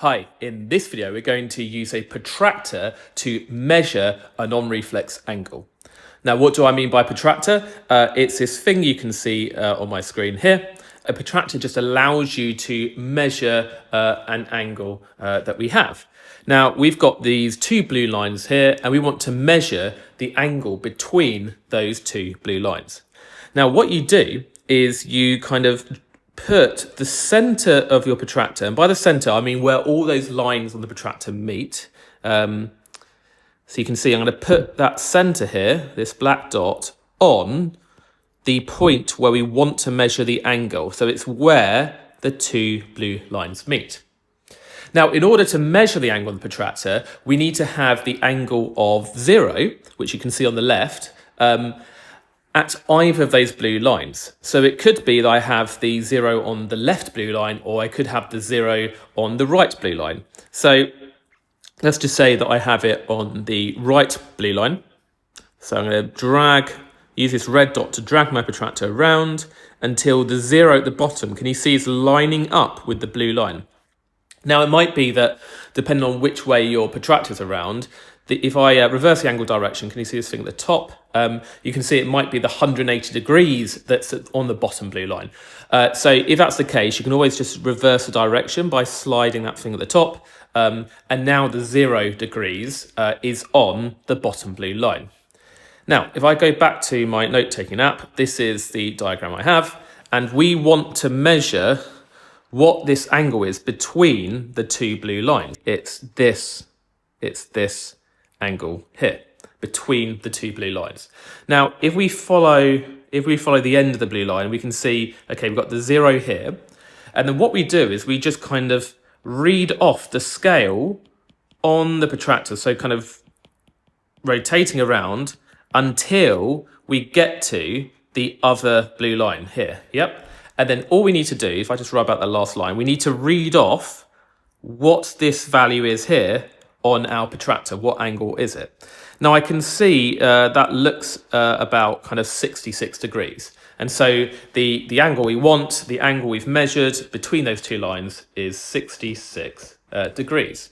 Hi, in this video we're going to use a protractor to measure a non-reflex angle. Now what do I mean by protractor? It's this thing you can see on my screen here. A protractor just allows you to measure an angle that we have. Now we've got these two blue lines here and we want to measure the angle between those two blue lines. Now what you do is you kind of put the center of your protractor, and by the center I mean where all those lines on the protractor meet. So you can see I'm going to put that center here, this black dot, on the point where we want to measure the angle. So it's where the two blue lines meet. Now, in order to measure the angle on the protractor, we need to have the angle of 0, which you can see on the left, at either of those blue lines. So it could be that I have the 0 on the left blue line, or I could have the 0 on the right blue line. So let's just say that I have it on the right blue line. So I'm going to use this red dot to drag my protractor around until the 0 at the bottom, can you see, is lining up with the blue line. Now it might be that, depending on which way your protractor's around, if I reverse the angle direction, can you see this thing at the top? You can see it might be the 180 degrees that's on the bottom blue line. So if that's the case, you can always just reverse the direction by sliding that thing at the top. And now the 0 degrees is on the bottom blue line. Now, if I go back to my note-taking app, this is the diagram I have, and we want to measure what this angle is between the two blue lines. It's this angle here between the two blue lines. Now, if we follow the end of the blue line, we can see, okay, we've got the 0 here. And then what we do is we just kind of read off the scale on the protractor. So kind of rotating around until we get to the other blue line here. Yep. And then all we need to do, if I just write out the last line, we need to read off what this value is here on our protractor. What angle is it? Now I can see that looks about kind of 66 degrees. And so the angle we want, the angle we've measured between those two lines is 66 degrees.